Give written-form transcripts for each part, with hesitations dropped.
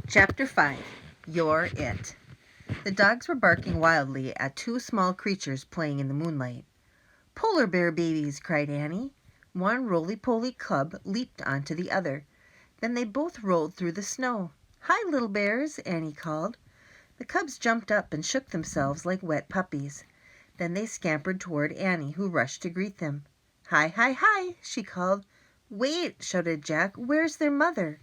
Chapter 5. You're It. The dogs were barking wildly at two small creatures playing in the moonlight. "Polar bear babies!" cried Annie. One roly-poly cub leaped onto the other. Then they both rolled through the snow. "Hi, little bears!" Annie called. The cubs jumped up and shook themselves like wet puppies. Then they scampered toward Annie, who rushed to greet them. "Hi, hi, hi!" she called. "Wait!" shouted Jack. "Where's their mother?"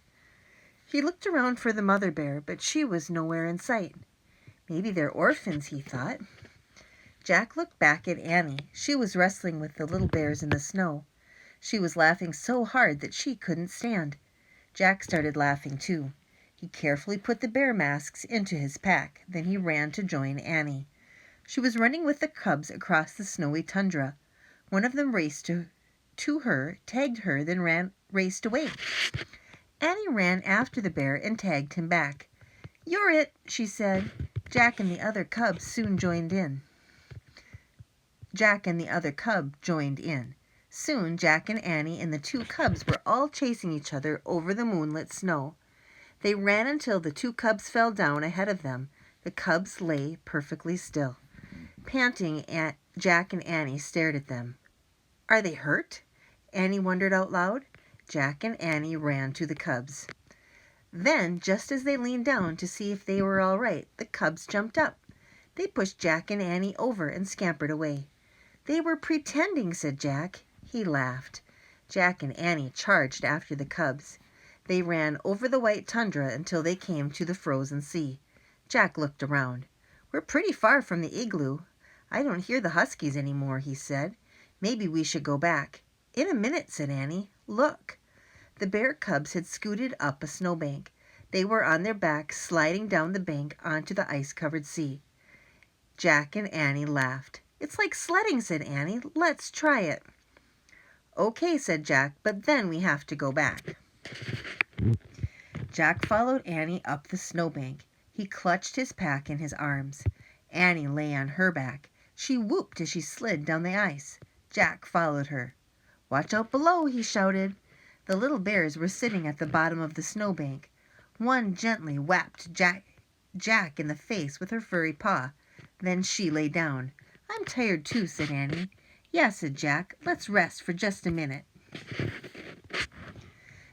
He looked around for the mother bear, but she was nowhere in sight. Maybe they're orphans, he thought. Jack looked back at Annie. She was wrestling with the little bears in the snow. She was laughing so hard that she couldn't stand. Jack started laughing too. He carefully put the bear masks into his pack. Then he ran to join Annie. She was running with the cubs across the snowy tundra. One of them raced to her, tagged her, then raced away. Annie ran after the bear and tagged him back. "You're it," she said. Jack and the other cub joined in. Soon Jack and Annie and the two cubs were all chasing each other over the moonlit snow. They ran until the two cubs fell down ahead of them. The cubs lay perfectly still. Panting, Jack and Annie stared at them. "Are they hurt?" Annie wondered out loud. Jack and Annie ran to the cubs. Then, just as they leaned down to see if they were all right, the cubs jumped up. They pushed Jack and Annie over and scampered away. "They were pretending," said Jack. He laughed. Jack and Annie charged after the cubs. They ran over the white tundra until they came to the frozen sea. Jack looked around. "We're pretty far from the igloo. I don't hear the huskies anymore," he said. "Maybe we should go back." "In a minute," said Annie. "Look." The bear cubs had scooted up a snowbank. They were on their backs, sliding down the bank onto the ice-covered sea. Jack and Annie laughed. "It's like sledding," said Annie. "Let's try it." "Okay," said Jack, "but then we have to go back." Jack followed Annie up the snowbank. He clutched his pack in his arms. Annie lay on her back. She whooped as she slid down the ice. Jack followed her. "Watch out below," he shouted. The little bears were sitting at the bottom of the snowbank. One gently whapped Jack in the face with her furry paw. Then she lay down. "I'm tired too," said Annie. "Yeah," said Jack. "Let's rest for just a minute."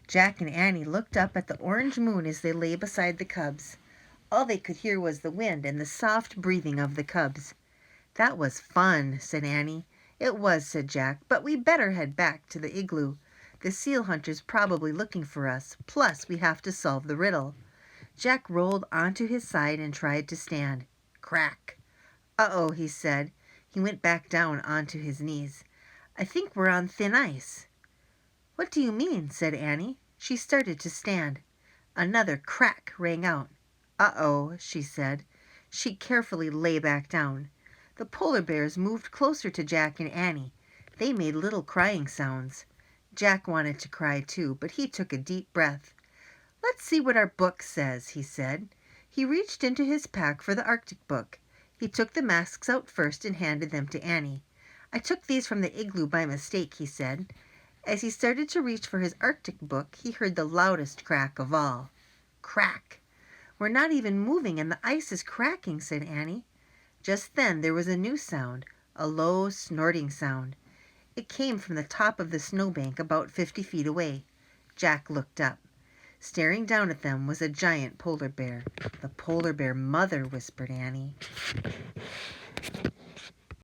Jack and Annie looked up at the orange moon as they lay beside the cubs. All they could hear was the wind and the soft breathing of the cubs. "That was fun," said Annie. "It was," said Jack, "but we better head back to the igloo. The seal hunter's probably looking for us. Plus, we have to solve the riddle." Jack rolled onto his side and tried to stand. Crack! "Uh-oh," he said. He went back down onto his knees. "I think we're on thin ice." "What do you mean?" said Annie. She started to stand. Another crack rang out. "Uh-oh," she said. She carefully lay back down. The polar bears moved closer to Jack and Annie. They made little crying sounds. Jack wanted to cry too, but he took a deep breath. "Let's see what our book says," he said. He reached into his pack for the Arctic book. He took the masks out first and handed them to Annie. "I took these from the igloo by mistake," he said. As he started to reach for his Arctic book, he heard the loudest crack of all. Crack! "We're not even moving and the ice is cracking," said Annie. Just then there was a new sound, a low, snorting sound. It came from the top of the snowbank about 50 feet away. Jack looked up. Staring down at them was a giant polar bear. "The polar bear mother," whispered Annie.